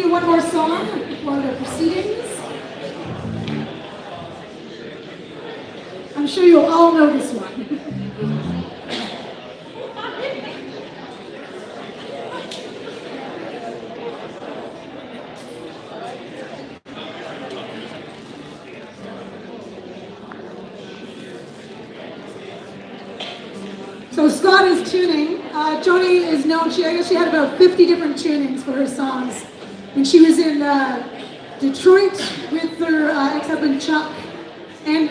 do one more song before the proceedings. I'm sure you'll all know this one. So Scott is tuning. Joni is known, I guess she had about 50 different tunings for her songs. And she was in Detroit with her ex-husband Chuck. And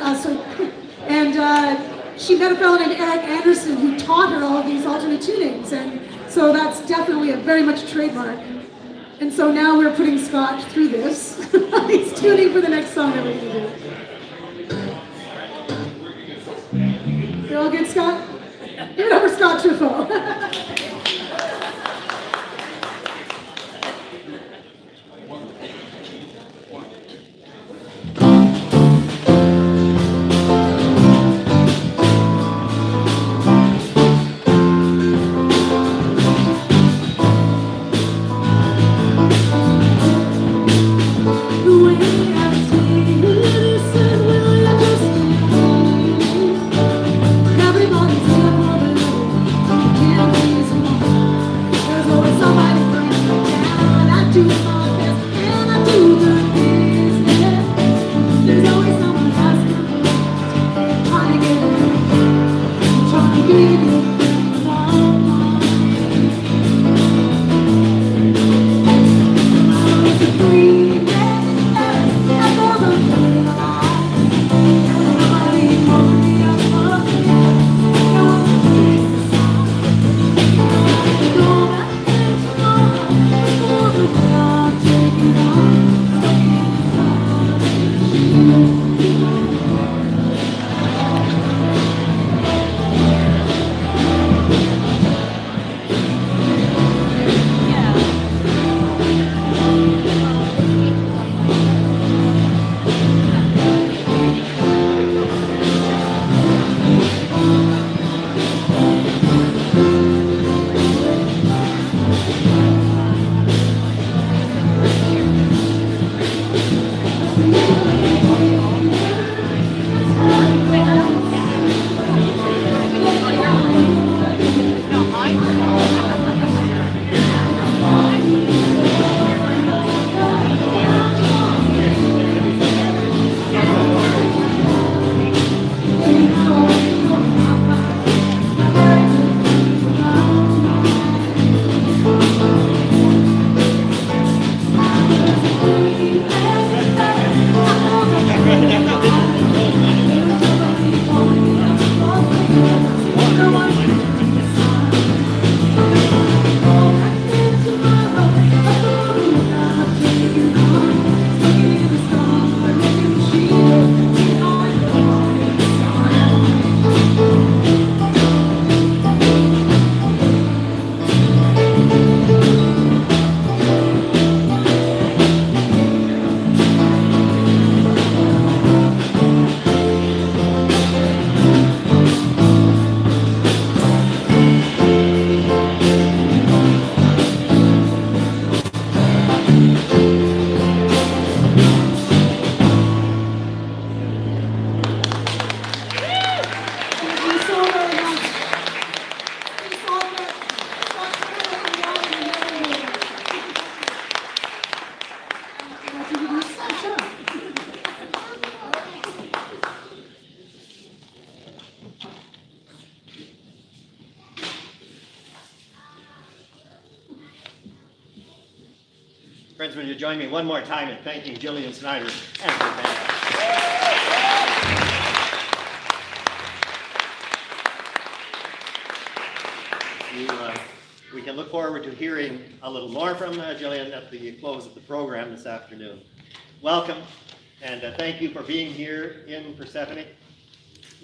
she met a fellow named Eric Anderson who taught her all of these alternate tunings. And so that's definitely very much a trademark. And so now we're putting Scott through this. He's tuning for the next song that we're going to do. You all good, Scott? Give it up for Scott Truffaut. Friends, will you join me one more time in thanking Jillian Snyder and her band. We can look forward to hearing a little more from Jillian at the close of the program this afternoon. Welcome, and thank you for being here in Persephone.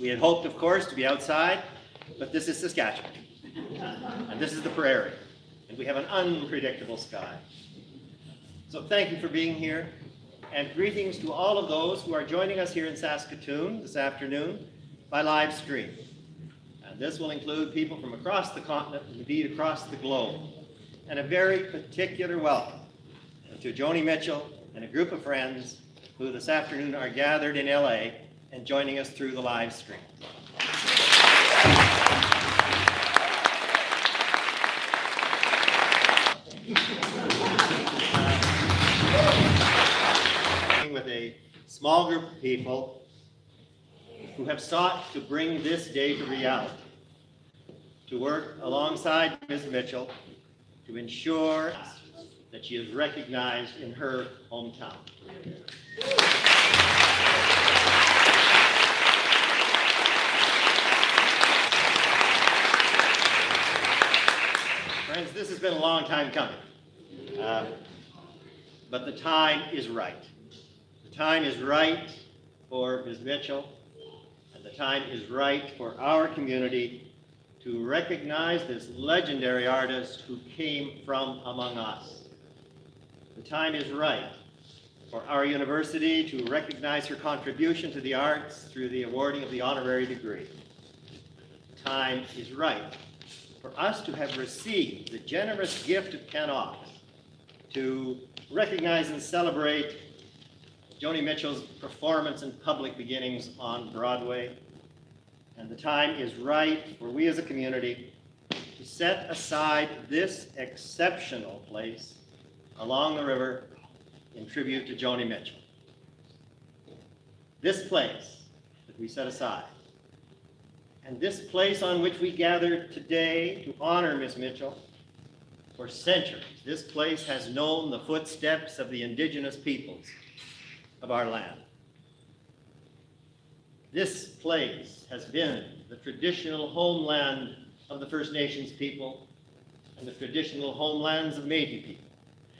We had hoped, of course, to be outside, but this is Saskatchewan, and this is the prairie, and we have an unpredictable sky. So thank you for being here, and greetings to all of those who are joining us here in Saskatoon this afternoon by live stream. And this will include people from across the continent and indeed across the globe. And a very particular welcome to Joni Mitchell and a group of friends who this afternoon are gathered in LA and joining us through the live stream. With a small group of people who have sought to bring this day to reality, to work alongside Ms. Mitchell to ensure that she is recognized in her hometown. Friends, this has been a long time coming, but the time is right. The time is right for Ms. Mitchell, and the time is right for our community to recognize this legendary artist who came from among us. The time is right for our university to recognize her contribution to the arts through the awarding of the honorary degree. The time is right for us to have received the generous gift of Ken Ox to recognize and celebrate Joni Mitchell's performance and public beginnings on Broadway. And the time is right for we as a community to set aside this exceptional place along the river in tribute to Joni Mitchell. This place that we set aside, and this place on which we gather today to honor Miss Mitchell, for centuries, this place has known the footsteps of the indigenous peoples of our land. This place has been the traditional homeland of the First Nations people and the traditional homelands of Métis people.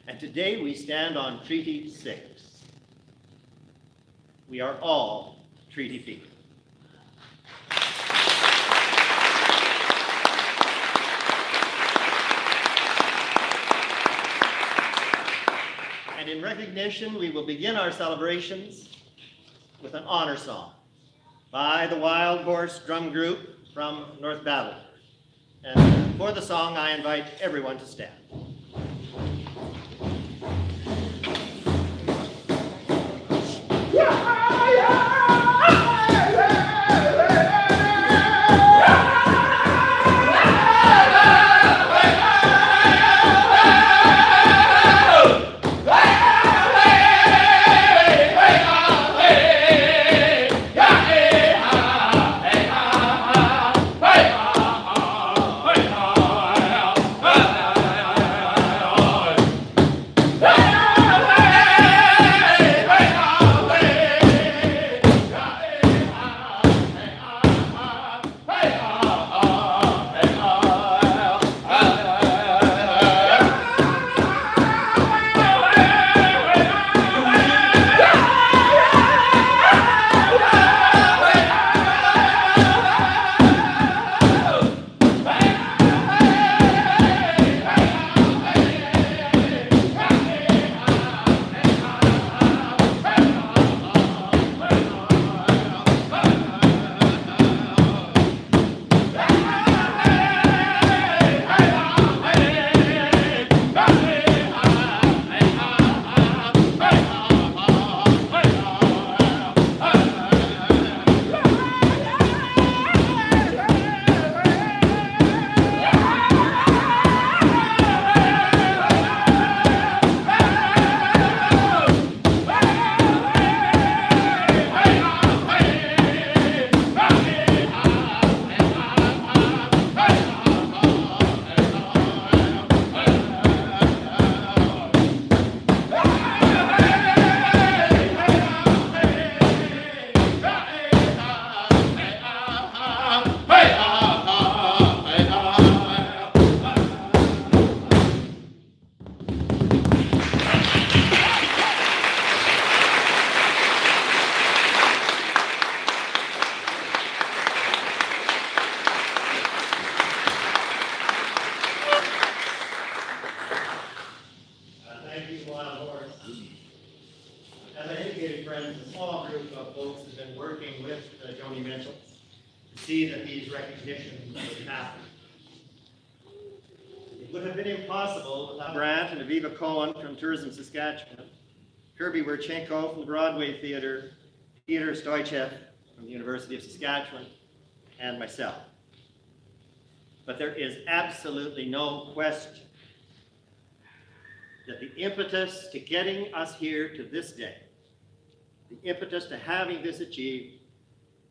And today we stand on Treaty 6. We are all treaty people. And in recognition, we will begin our celebrations with an honor song by the Wild Horse Drum Group from North Battleford. And for the song, I invite everyone to stand. Joni Mitchell to see that these recognitions would happen. It would have been impossible without Grant and Aviva Cohen from Tourism Saskatchewan, Kirby Werchenko from the Broadway Theatre, Peter Stoichev from the University of Saskatchewan, and myself. But there is absolutely no question that the impetus to getting us here to this day, the impetus to having this achieved,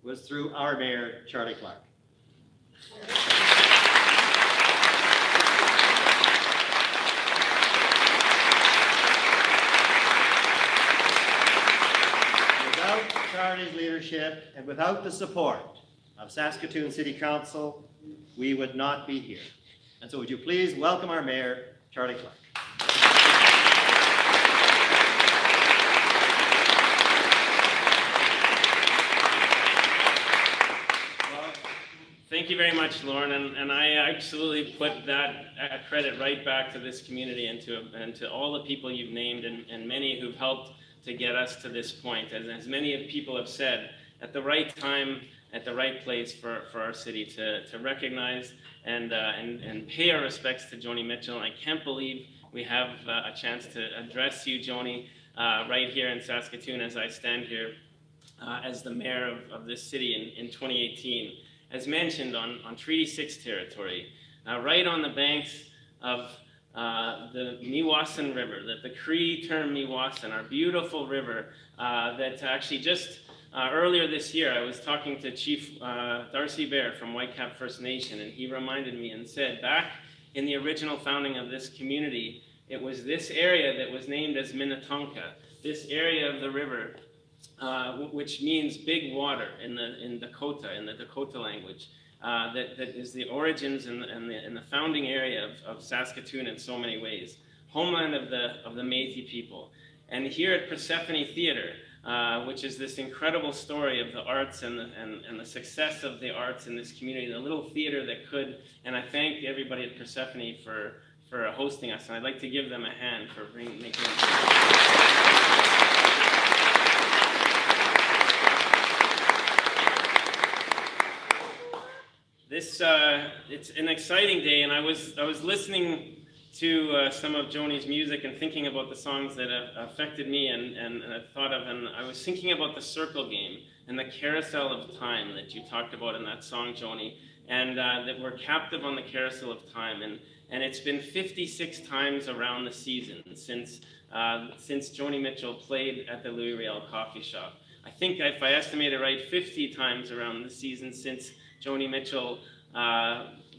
was through our mayor, Charlie Clark. Without Charlie's leadership and without the support of Saskatoon City Council, we would not be here. And so would you please welcome our mayor, Charlie Clark. Thank you very much, Lauren, and I absolutely put that credit right back to this community and to all the people you've named and many who've helped to get us to this point. As many people have said, at the right time, at the right place for our city to recognize and pay our respects to Joni Mitchell. And I can't believe we have a chance to address you, Joni, right here in Saskatoon as I stand here as the mayor of this city in 2018. As mentioned, on Treaty 6 territory, right on the banks of the Meewasin River, the Cree term Meewasin, our beautiful river that actually just earlier this year I was talking to Chief Darcy Bear from Whitecap First Nation, and he reminded me and said back in the original founding of this community, it was this area that was named as Minnetonka, this area of the river, which means big water in the Dakota language. That is the origins and the founding area of Saskatoon in so many ways, homeland of the Métis people. And here at Persephone Theatre, which is this incredible story of the arts and the success of the arts in this community, the little theater that could. And I thank everybody at Persephone for hosting us, and I'd like to give them a hand for making it. It's an exciting day, and I was listening to some of Joni's music and thinking about the songs that have affected me and I thought of, and I was thinking about the circle game and the carousel of time that you talked about in that song, Joni, and that we're captive on the carousel of time, and it's been 56 times around the season since Joni Mitchell played at the Louis Riel coffee shop. I think if I estimate it right, 50 times around the season since Joni Mitchell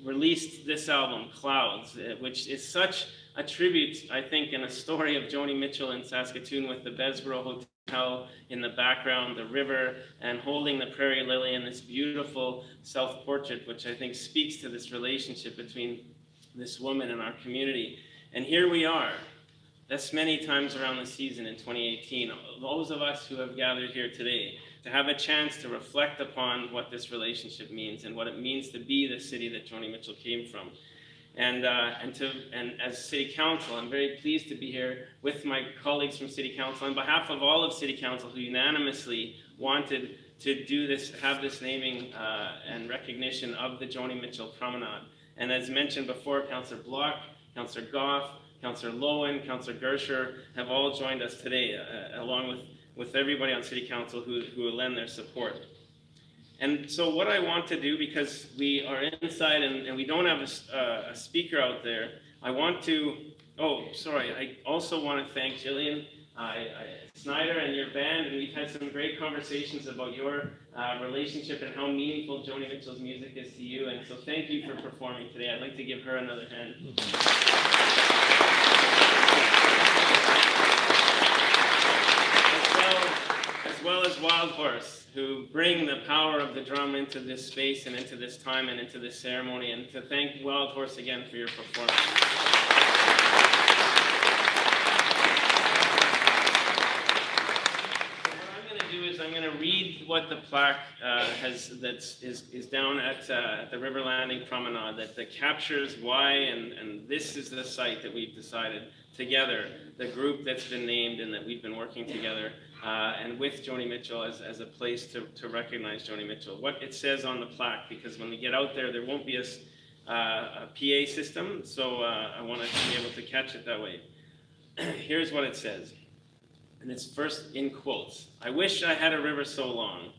released this album, Clouds, which is such a tribute, I think, and a story of Joni Mitchell in Saskatoon with the Bessborough Hotel in the background, the river, and holding the prairie lily and this beautiful self-portrait, which I think speaks to this relationship between this woman and our community. And here we are, this many times around the season in 2018, those of us who have gathered here today, to have a chance to reflect upon what this relationship means and what it means to be the city that Joni Mitchell came from. And as City Council, I'm very pleased to be here with my colleagues from City Council on behalf of all of City Council who unanimously wanted to do this, have this naming and recognition of the Joni Mitchell Promenade. And as mentioned before, Councillor Block, Councillor Goff, Councillor Lowen, Councillor Gersher have all joined us today, along with everybody on City Council who will lend their support. And so what I want to do, because we are inside and we don't have a speaker out there, I want to, I also want to thank Jillian Snyder and your band, and we've had some great conversations about your relationship and how meaningful Joni Mitchell's music is to you, and so thank you for performing today. I'd like to give her another hand. As well as Wild Horse, who bring the power of the drum into this space and into this time and into this ceremony, and to thank Wild Horse again for your performance. I'm going to read what the plaque is down at the River Landing Promenade that captures why, and this is the site that we've decided together, the group that's been named and that we've been working together and with Joni Mitchell as a place to recognize Joni Mitchell. What it says on the plaque, because when we get out there, there won't be a PA system, so I wanted to be able to catch it that way. Here's what it says, and it's first in quotes. I wish I had a river so long,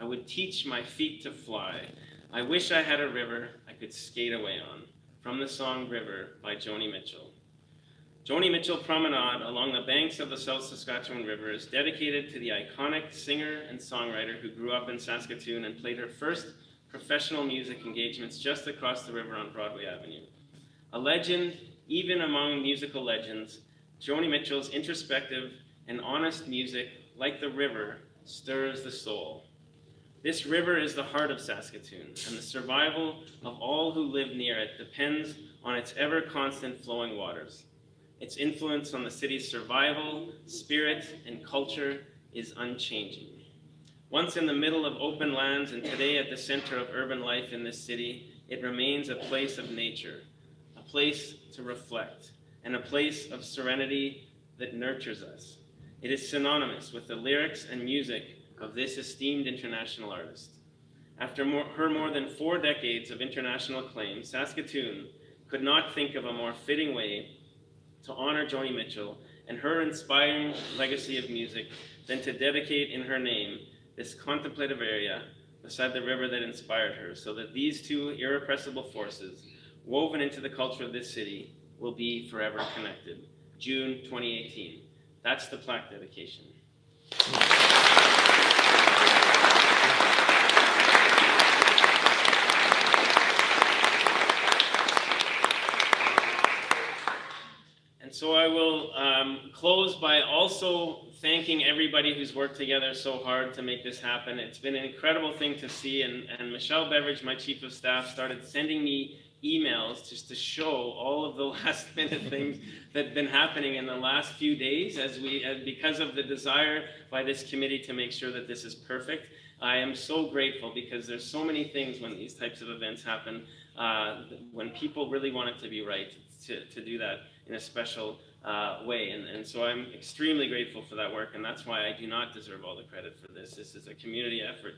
I would teach my feet to fly. I wish I had a river I could skate away on. From the song River by Joni Mitchell. Joni Mitchell Promenade along the banks of the South Saskatchewan River is dedicated to the iconic singer and songwriter who grew up in Saskatoon and played her first professional music engagements just across the river on Broadway Avenue. A legend, even among musical legends, Joni Mitchell's introspective and honest music, like the river, stirs the soul. This river is the heart of Saskatoon, and the survival of all who live near it depends on its ever-constant flowing waters. Its influence on the city's survival, spirit, and culture is unchanging. Once in the middle of open lands and today at the center of urban life in this city, it remains a place of nature, a place to reflect, and a place of serenity that nurtures us. It is synonymous with the lyrics and music of this esteemed international artist. After her more than 4 decades of international acclaim, Saskatoon could not think of a more fitting way to honor Joni Mitchell and her inspiring legacy of music than to dedicate in her name this contemplative area beside the river that inspired her, so that these two irrepressible forces, woven into the culture of this city, will be forever connected. June 2018. That's the plaque dedication. And so I will close by also thanking everybody who's worked together so hard to make this happen. It's been an incredible thing to see, and Michelle Beveridge, my chief of staff, started sending me emails just to show all of the last minute things that have been happening in the last few days because of the desire by this committee to make sure that this is perfect. I am so grateful because there's so many things when these types of events happen, when people really want it to be right, to do that in a special way. And so I'm extremely grateful for that work, and that's why I do not deserve all the credit for this. This is a community effort.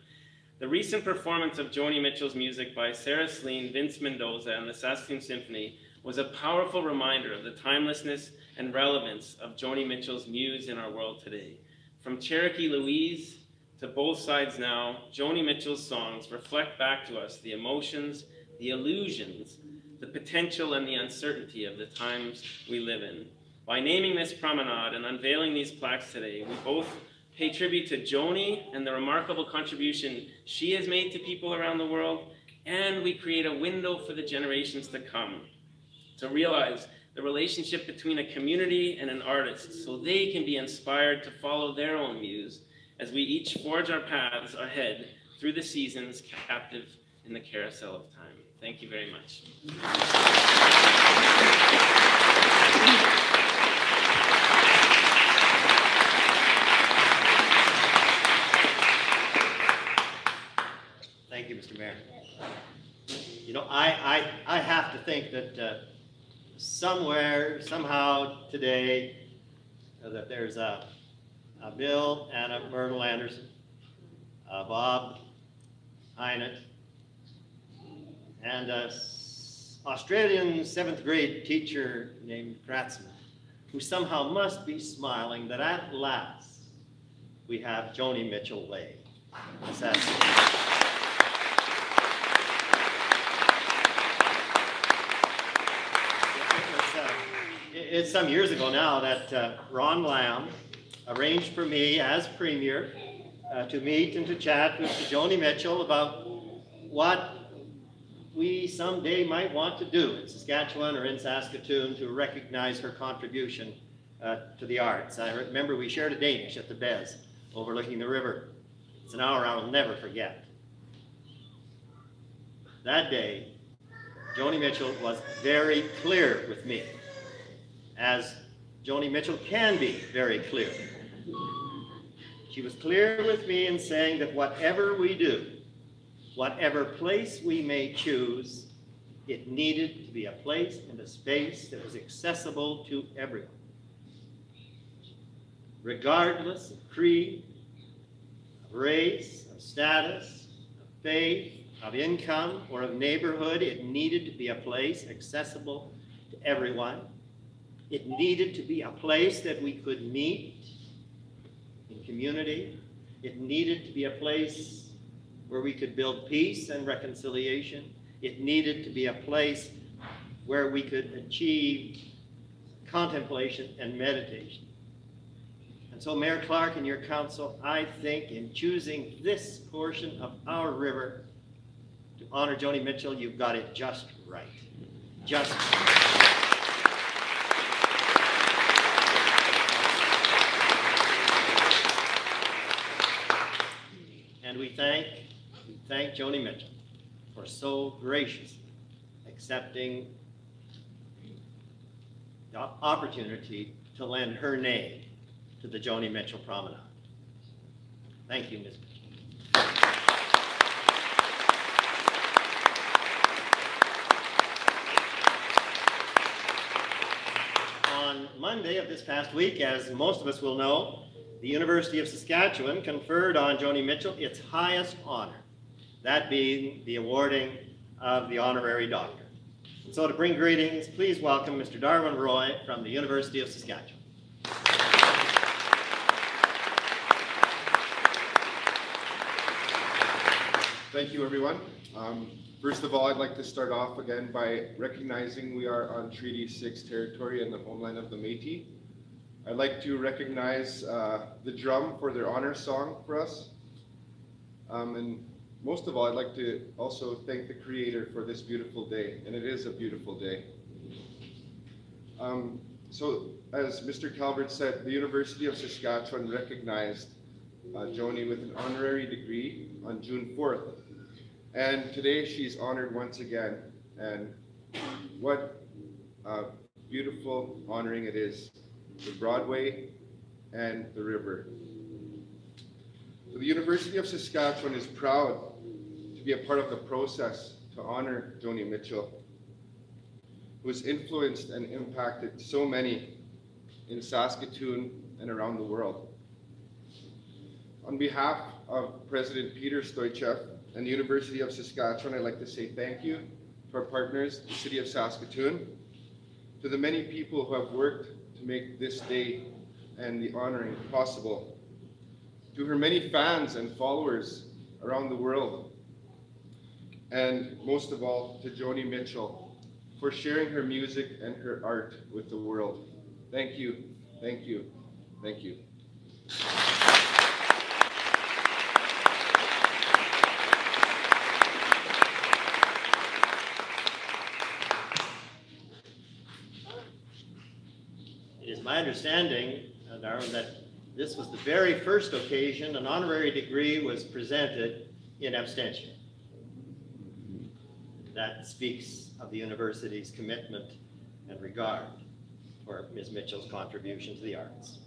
The recent performance of Joni Mitchell's music by Sarah Slean, Vince Mendoza, and the Saskatoon Symphony was a powerful reminder of the timelessness and relevance of Joni Mitchell's muse in our world today. From Cherokee Louise to Both Sides Now, Joni Mitchell's songs reflect back to us the emotions, the illusions, the potential and the uncertainty of the times we live in. By naming this promenade and unveiling these plaques today, we both pay tribute to Joni and the remarkable contribution she has made to people around the world, and we create a window for the generations to come to realize the relationship between a community and an artist so they can be inspired to follow their own muse as we each forge our paths ahead through the seasons, captive in the carousel of time. Thank you very much. Thank you, Mr. Mayor. You know, I have to think that somewhere, somehow today, that there's a Bill and a Myrtle Anderson, Bob Hynett, and an Australian 7th grade teacher named Kratzman, who somehow must be smiling that at last we have Joni Mitchell Way. It's some years ago now that Ron Lamb arranged for me as Premier to meet and to chat with Joni Mitchell about what we someday might want to do in Saskatchewan or in Saskatoon to recognize her contribution to the arts. I remember we shared a Danish at the Bez overlooking the river. It's an hour I'll never forget. That day, Joni Mitchell was very clear with me, as Joni Mitchell can be very clear. She was clear with me in saying that whatever we do, whatever place we may choose, it needed to be a place and a space that was accessible to everyone, regardless of creed, of race, of status, of faith, of income, or of neighborhood. It needed to be a place accessible to everyone. It needed to be a place that we could meet in community. It needed to be a place where we could build peace and reconciliation. It needed to be a place where we could achieve contemplation and meditation. And so, Mayor Clark and your council, I think in choosing this portion of our river to honor Joni Mitchell, you've got it just right. Just right. And we thank Joni Mitchell for so graciously accepting the opportunity to lend her name to the Joni Mitchell Promenade. Thank you, Ms. Mitchell. On Monday of this past week, as most of us will know, the University of Saskatchewan conferred on Joni Mitchell its highest honor, that being the awarding of the honorary doctor. And so to bring greetings, please welcome Mr. Darwin Roy from the University of Saskatchewan. Thank you, everyone. First of all, I'd like to start off again by recognizing we are on Treaty 6 territory and the homeland of the Métis. I'd like to recognize the drum for their honor song for us. And most of all, I'd like to also thank the Creator for this beautiful day, and it is a beautiful day. So, as Mr. Calvert said, the University of Saskatchewan recognized Joni with an honorary degree on June 4th. And today she's honored once again. And what beautiful honoring it is. The Broadway and the river. So the University of Saskatchewan is proud to be a part of the process to honor Joni Mitchell, who has influenced and impacted so many in Saskatoon and around the world. On behalf of President Peter Stoichev and the University of Saskatchewan, I'd like to say thank you to our partners, the City of Saskatoon, to the many people who have worked to make this day and the honoring possible, to her many fans and followers around the world, and most of all to Joni Mitchell for sharing her music and her art with the world. Thank you, thank you, thank you. My understanding, Darwin, that this was the very first occasion an honorary degree was presented in abstention. That speaks of the university's commitment and regard for Ms. Mitchell's contribution to the arts.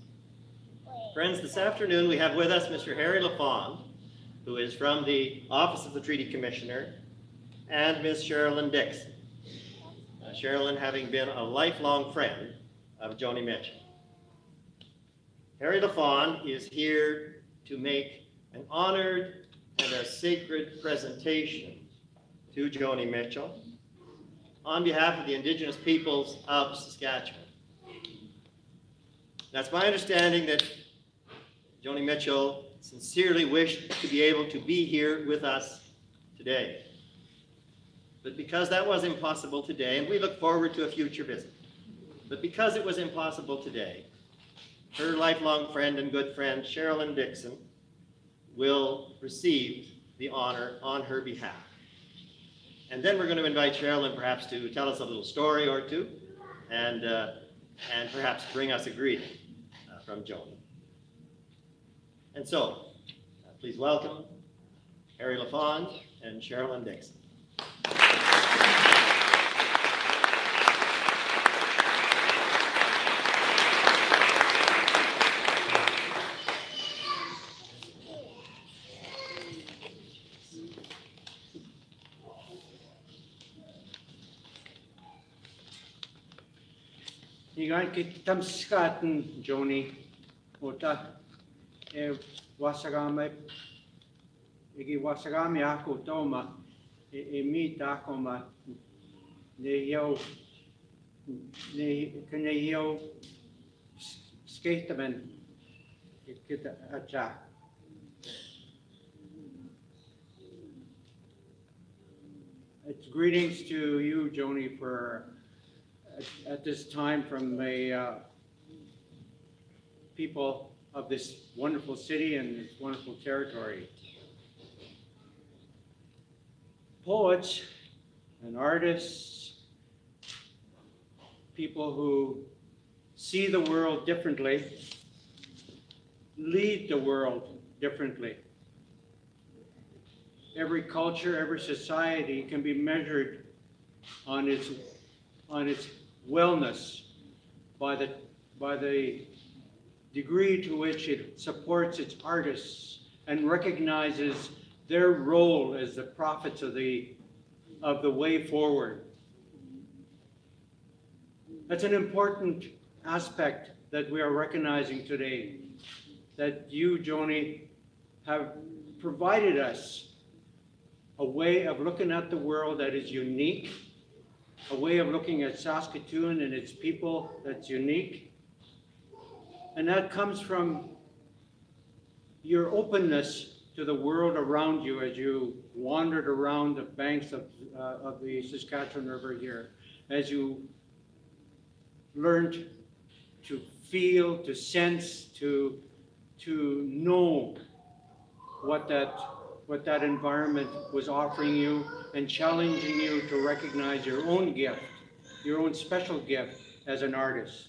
Friends, this afternoon we have with us Mr. Harry Lafond, who is from the Office of the Treaty Commissioner, and Ms. Sherilyn Dixon. Sherilyn having been a lifelong friend of Joni Mitchell. Harry Lafond is here to make an honored and a sacred presentation to Joni Mitchell on behalf of the Indigenous peoples of Saskatchewan. Now, it's my understanding that Joni Mitchell sincerely wished to be able to be here with us today. But because that was impossible today, and we look forward to a future visit, but because it was impossible today, her lifelong friend and good friend, Sherilyn Dixon, will receive the honor on her behalf. And then we're going to invite Sherilyn perhaps to tell us a little story or two, and perhaps bring us a greeting from Joni. And so, please welcome Harry Lafond and Sherilyn Dixon. Nigai kitam skaten Joni ota wasagame igi wasagame ako toma mi takoma ne yo skateman kita acha. It's greetings to you, Joni, for at this time from the people of this wonderful city and this wonderful territory. Poets and artists, people who see the world differently, lead the world differently. Every culture, every society can be measured on its wellness by the degree to which it supports its artists and recognizes their role as the prophets of the way forward. That's an important aspect that we are recognizing today, that you, Joni, have provided us a way of looking at the world that is unique, a way of looking at Saskatoon and its people that's unique. And that comes from your openness to the world around you as you wandered around the banks of the Saskatchewan River here, as you learned to feel, to sense, to know what that environment was offering you and challenging you to recognize your own gift, your own special gift as an artist.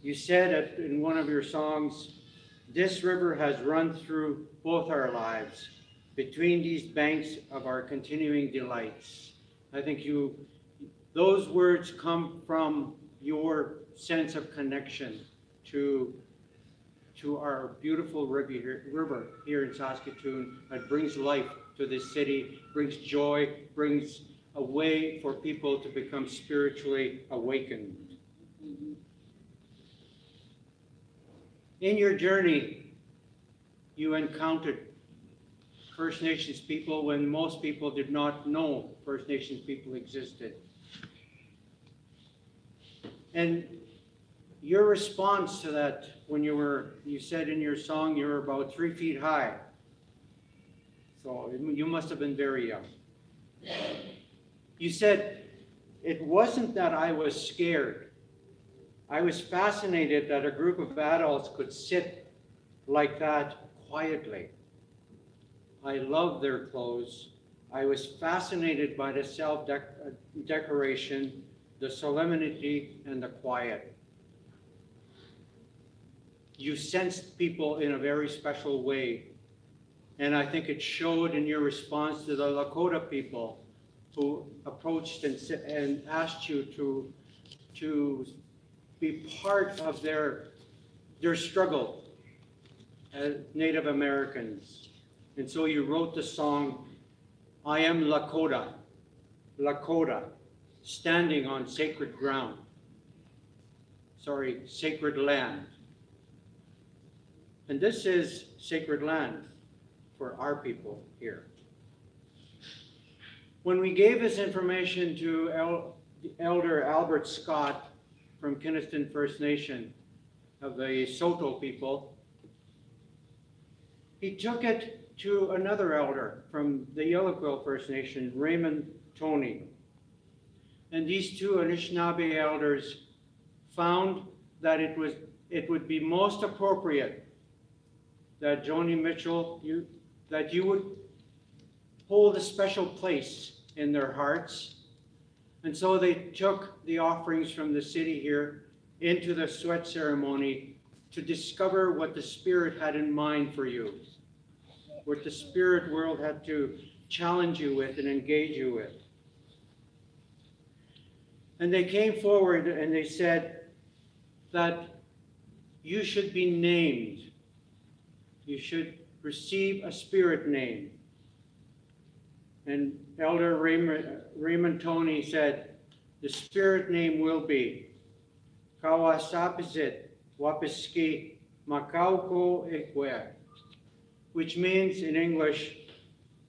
You said in one of your songs, this river has run through both our lives, between these banks of our continuing delights. I think those words come from your sense of connection to our beautiful river here in Saskatoon that brings life to this city, brings joy, brings a way for people to become spiritually awakened. In your journey, you encountered First Nations people when most people did not know First Nations people existed. And your response to that, when you said in your song you were about 3 feet high. So you must have been very young. You said, it wasn't that I was scared. I was fascinated that a group of adults could sit like that quietly. I loved their clothes. I was fascinated by the self-decoration, the solemnity, and the quiet. You sensed people in a very special way. And I think it showed in your response to the Lakota people who approached and asked you to be part of their struggle as Native Americans. And so you wrote the song, I am Lakota, Lakota, standing on sacred ground. Sacred land. And this is sacred land for our people here. When we gave this information to Elder Albert Scott from Kiniston First Nation of the Soto people, he took it to another elder from the Yellowquill First Nation, Raymond Tony. And these two Anishinaabe elders found that it would be most appropriate that Joni Mitchell, that you would hold a special place in their hearts. And so they took the offerings from the city here into the sweat ceremony to discover what the Spirit had in mind for you, what the spirit world had to challenge you with and engage you with. And they came forward and they said that you should be named. You should receive a spirit name. And Elder Raymond Tony said, the spirit name will be Kawasapizit Wapiski Makauko Ekwe, which means in English,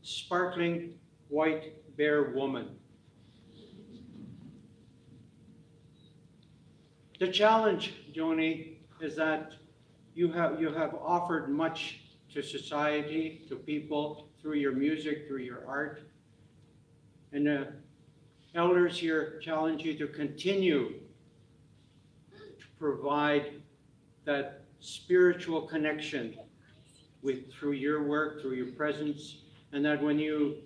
sparkling white bear woman. The challenge, Joni, is that you have offered much to society, to people, through your music, through your art. And the elders here challenge you to continue to provide that spiritual connection through your work, through your presence, and that when you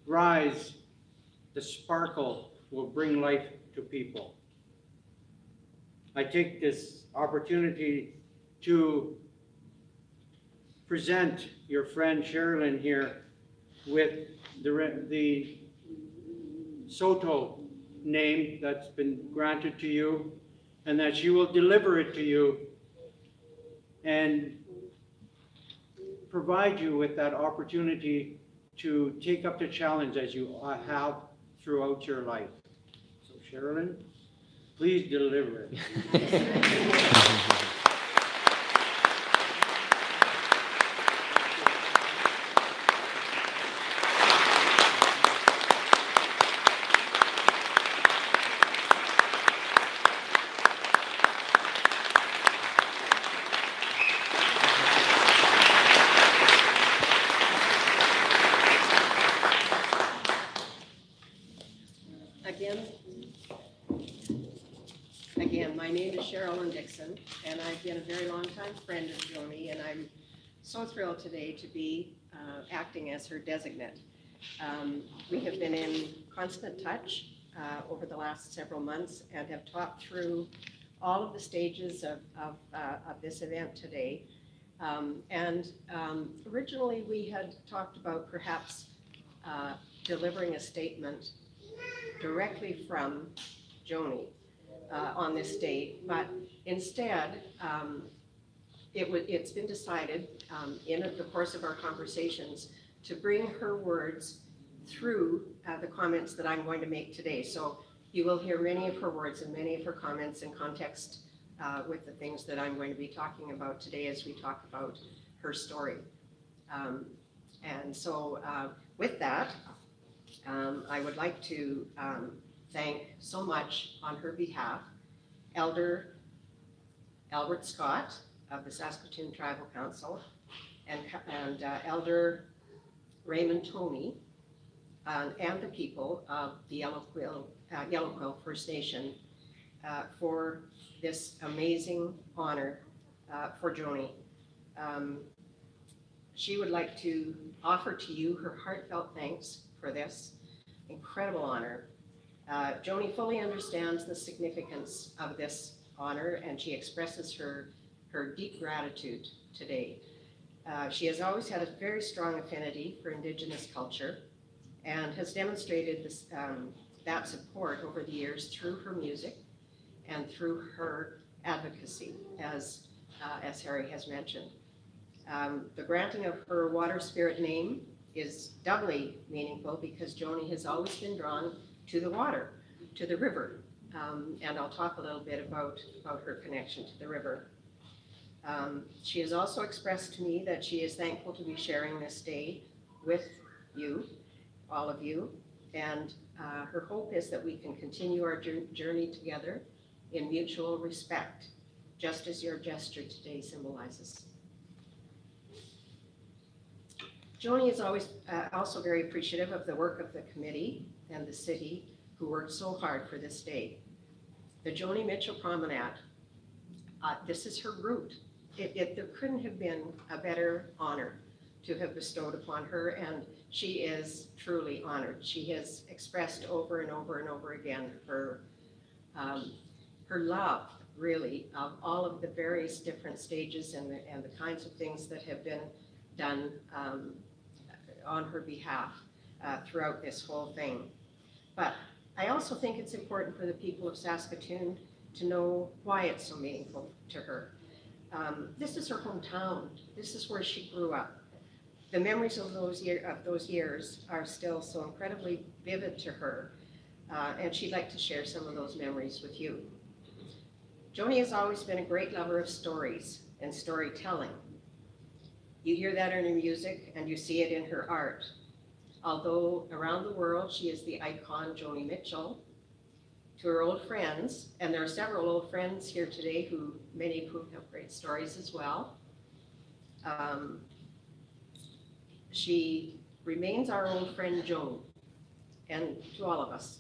rise, the sparkle will bring life to people. I take this opportunity to present your friend Sherilyn here with the Soto name that's been granted to you, and that she will deliver it to you and provide you with that opportunity to take up the challenge as you have throughout your life. So Sherilyn, please deliver it. Again, my name is Sherilyn Dixon, and I've been a very long time friend of Joni, and I'm so thrilled today to be acting as her designate. We have been in constant touch over the last several months and have talked through all of the stages of this event today. Originally we had talked about perhaps delivering a statement directly from Joni on this date, but instead it's been decided in the course of our conversations to bring her words through the comments that I'm going to make today. So you will hear many of her words and many of her comments in context with the things that I'm going to be talking about today as we talk about her story. With that, I would like to thank so much on her behalf Elder Albert Scott of the Saskatoon Tribal Council and Elder Raymond Toney and the people of the Yellow Quill First Nation for this amazing honor for Joni. She would like to offer to you her heartfelt thanks for this incredible honor. Joni fully understands the significance of this honor, and she expresses her deep gratitude today. She has always had a very strong affinity for Indigenous culture and has demonstrated this, that support over the years through her music and through her advocacy, as Harry has mentioned. The granting of her Water Spirit name is doubly meaningful because Joni has always been drawn to the water, to the river, and I'll talk a little bit about her connection to the river. She has also expressed to me that she is thankful to be sharing this day with you, all of you, and her hope is that we can continue our journey together in mutual respect, just as your gesture today symbolizes. Joni is always also very appreciative of the work of the committee and the city who worked so hard for this day. The Joni Mitchell Promenade, this is her route. There couldn't have been a better honor to have bestowed upon her, and she is truly honored. She has expressed over and over and over again her love, really, of all of the various different stages and the kinds of things that have been done on her behalf throughout this whole thing. But I also think it's important for the people of Saskatoon to know why it's so meaningful to her. This is her hometown. This is where she grew up. The memories of those years are still so incredibly vivid to her, and she'd like to share some of those memories with you. Joni has always been a great lover of stories and storytelling. You hear that in her music and you see it in her art. Although around the world she is the icon Joni Mitchell, to her old friends, and there are several old friends here today who, many of whom have great stories as well. She remains our old friend Joan, and to all of us,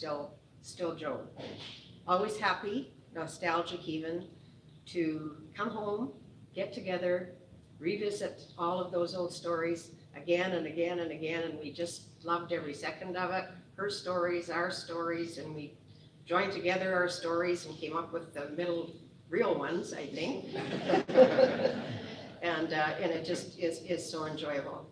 still Joan. Always happy, nostalgic even, to come home, get together, revisit all of those old stories again and again and again, and we just loved every second of it. Her stories, our stories, and we joined together our stories and came up with the middle real ones, I think. And it just is so enjoyable.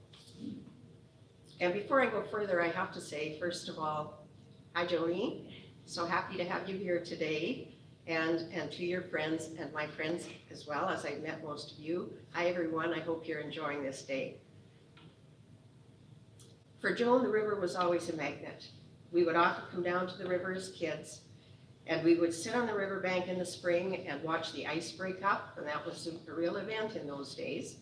And before I go further, I have to say, first of all, hi Joni, so happy to have you here today, and to your friends and my friends as well, as I've met most of you. Hi everyone, I hope you're enjoying this day. For Joan, the river was always a magnet. We would often come down to the river as kids, and we would sit on the riverbank in the spring and watch the ice break up, and that was a real event in those days.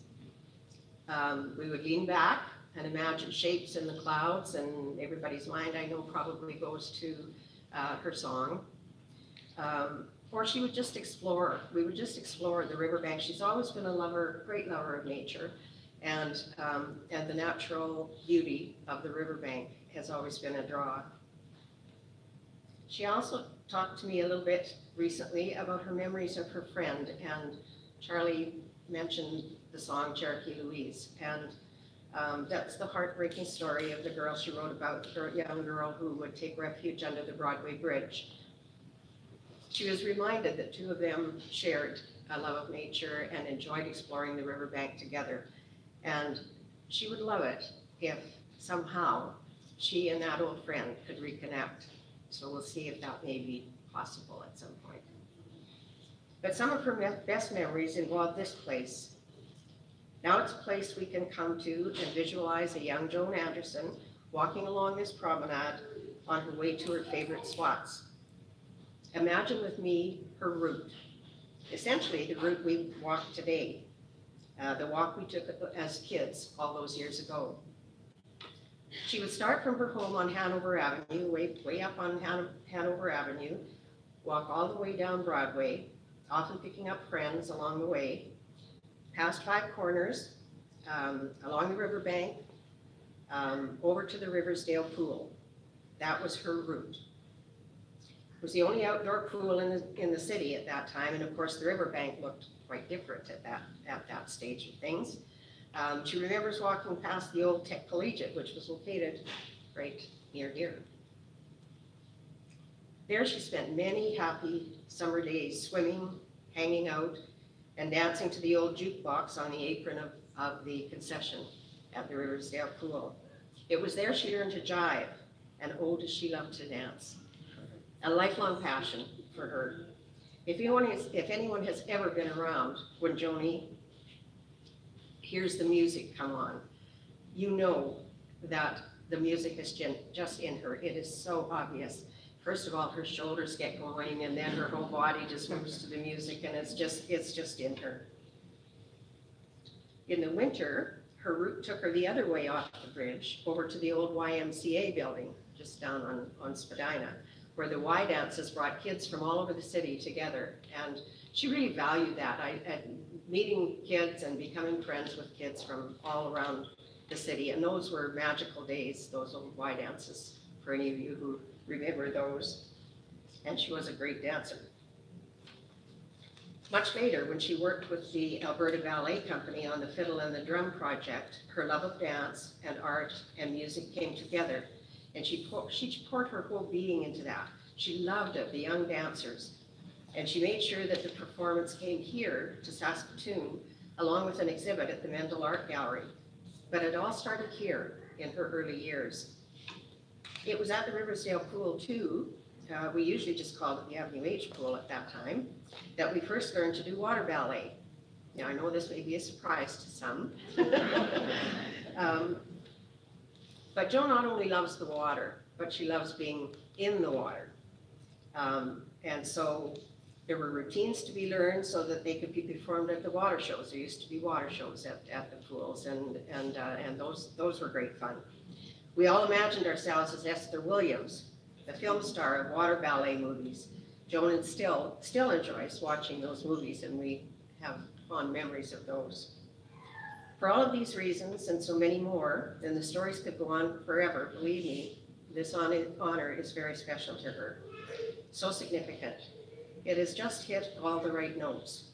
We would lean back and imagine shapes in the clouds, and everybody's mind, I know, probably goes to her song. Or she would just explore. We would just explore the riverbank. She's always been a lover, great lover of nature, and the natural beauty of the riverbank has always been a draw. She also talked to me a little bit recently about her memories of her friend, and Charlie mentioned the song Cherokee Louise, and that's the heartbreaking story of the girl she wrote about, the young girl who would take refuge under the Broadway Bridge. She was reminded that two of them shared a love of nature and enjoyed exploring the riverbank together. And she would love it if somehow she and that old friend could reconnect. So we'll see if that may be possible at some point. But some of her best memories involve this place. Now it's a place we can come to and visualize a young Joan Anderson walking along this promenade on her way to her favorite spots. Imagine with me her route, essentially the route we walk today, the walk we took as kids all those years ago. She would start from her home on Hanover Avenue, way up on Hanover Avenue, walk all the way down Broadway, often picking up friends along the way, past Five Corners, along the riverbank, over to the Riversdale Pool. That was her route. It was the only outdoor pool in the city at that time, and of course the riverbank looked quite different at that stage of things. She remembers walking past the old Tech Collegiate, which was located right near here. There she spent many happy summer days swimming, hanging out, and dancing to the old jukebox on the apron of the concession at the Riversdale Pool. It was there she learned to jive, and oh, does she love to dance. A lifelong passion for her. If anyone has ever been around when Joni hears the music come on, you know that the music is just in her. It is so obvious. First of all, her shoulders get going, and then her whole body just moves to the music, and it's just in her. In the winter, her route took her the other way off the bridge, over to the old YMCA building, just down on Spadina, where the Y dances brought kids from all over the city together. And she really valued that. Meeting kids and becoming friends with kids from all around the city. And those were magical days, those old Y dances, for any of you who remember those. And she was a great dancer. Much later, when she worked with the Alberta Ballet Company on the Fiddle and the Drum project, her love of dance and art and music came together. And she poured her whole being into that. She loved it, the young dancers. And she made sure that the performance came here to Saskatoon, along with an exhibit at the Mendel Art Gallery. But it all started here in her early years. It was at the Riversdale Pool too, we usually just called it the Avenue H Pool at that time, that we first learned to do water ballet. Now I know this may be a surprise to some. But Jo not only loves the water, but she loves being in the water. And so there were routines to be learned so that they could be performed at the water shows. There used to be water shows at the pools, and those were great fun. We all imagined ourselves as Esther Williams, the film star of water ballet movies. Joan still enjoys watching those movies, and we have fond memories of those. For all of these reasons, and so many more, and the stories could go on forever, believe me, this honor is very special to her. So significant. It has just hit all the right notes.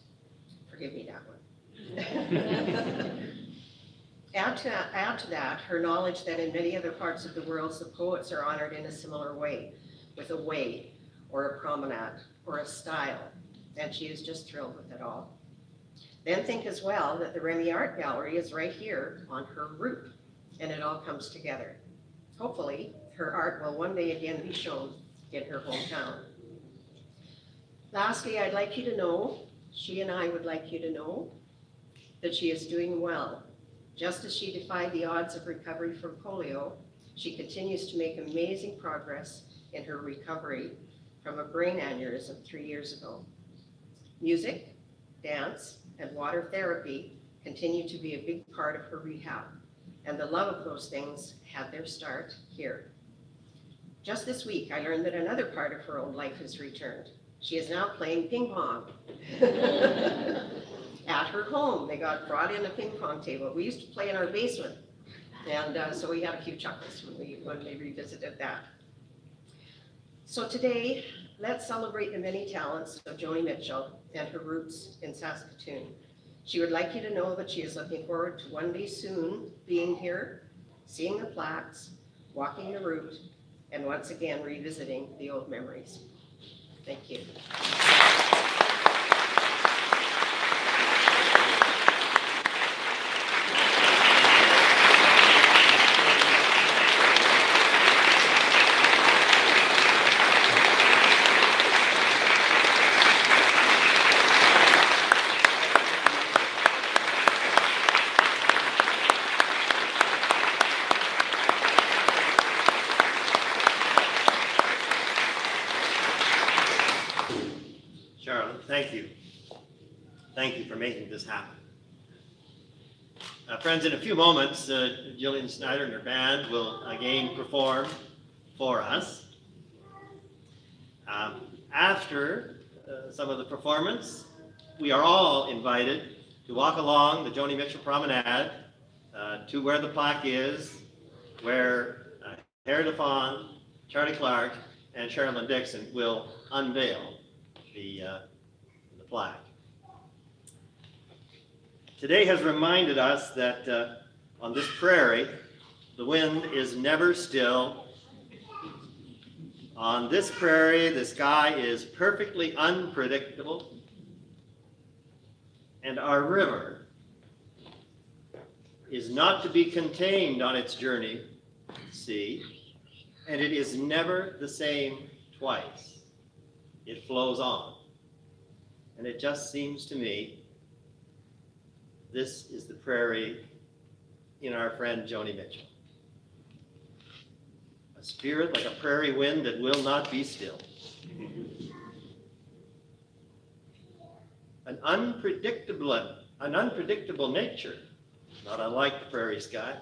Forgive me that one. Add to that her knowledge that in many other parts of the world, the poets are honored in a similar way, with a way, or a promenade, or a style, and she is just thrilled with it all. Then think as well that the Remy Art Gallery is right here on her route, and it all comes together. Hopefully, her art will one day again be shown in her hometown. Lastly, I'd like you to know, she and I would like you to know, that she is doing well. Just as she defied the odds of recovery from polio, she continues to make amazing progress in her recovery from a brain aneurysm 3 years ago. Music, dance, and water therapy continue to be a big part of her rehab, and the love of those things had their start here. Just this week, I learned that another part of her own life has returned. She is now playing ping pong. At her home, they brought in a ping pong table. We used to play in our basement, and so we had a few chuckles when we revisited that. So today, let's celebrate the many talents of Joni Mitchell and her roots in Saskatoon. She would like you to know that she is looking forward to one day soon being here, seeing the plaques, walking the route, and once again revisiting the old memories. Thank you. Thank you. Thank you for making this happen. Friends, in a few moments, Jillian Snyder and her band will again perform for us. After some of the performance, we are all invited to walk along the Joni Mitchell Promenade to where the plaque is, where Harry LaFawn, Charlie Clark, and Sherilyn Dixon will unveil the plaque. Today has reminded us that on this prairie, the wind is never still. On this prairie, the sky is perfectly unpredictable, and our river is not to be contained on its journey to the sea, and it is never the same twice. It flows on. And it just seems to me this is the prairie in our friend Joni Mitchell. A spirit like a prairie wind that will not be still. An unpredictable nature, not unlike the prairie sky.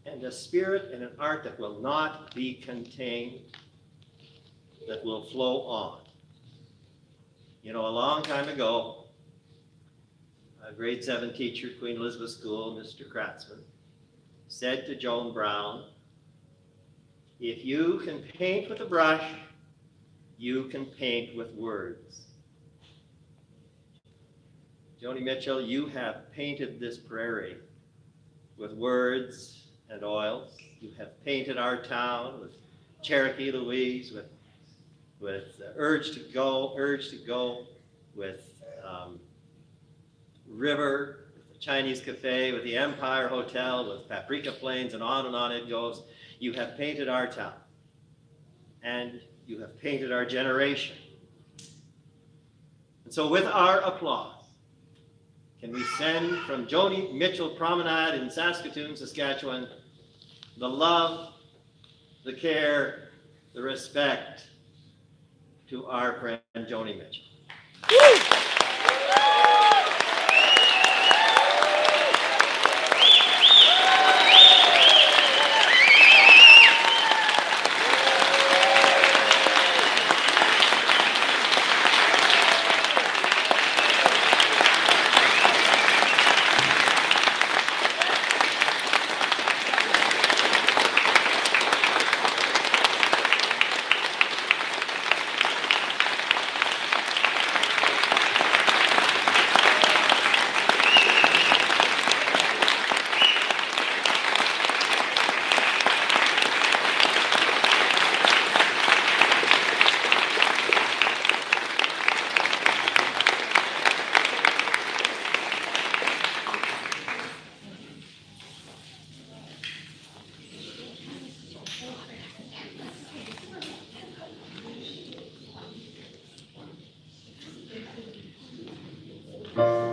And a spirit and an art that will not be contained, that will flow on. You know, a long time ago, a grade 7 teacher, Queen Elizabeth School, Mr. Kratzman, said to Joan Brown, if you can paint with a brush, you can paint with words. Joni Mitchell, you have painted this prairie with words and oils. You have painted our town with Cherokee Louise, with urge to go, with River, with the Chinese Cafe, with the Empire Hotel, with Paprika Plains, and on it goes. You have painted our town, and you have painted our generation. And so with our applause, can we send from Joni Mitchell Promenade in Saskatoon, Saskatchewan, the love, the care, the respect to our friend Joni Mitchell. Thank you.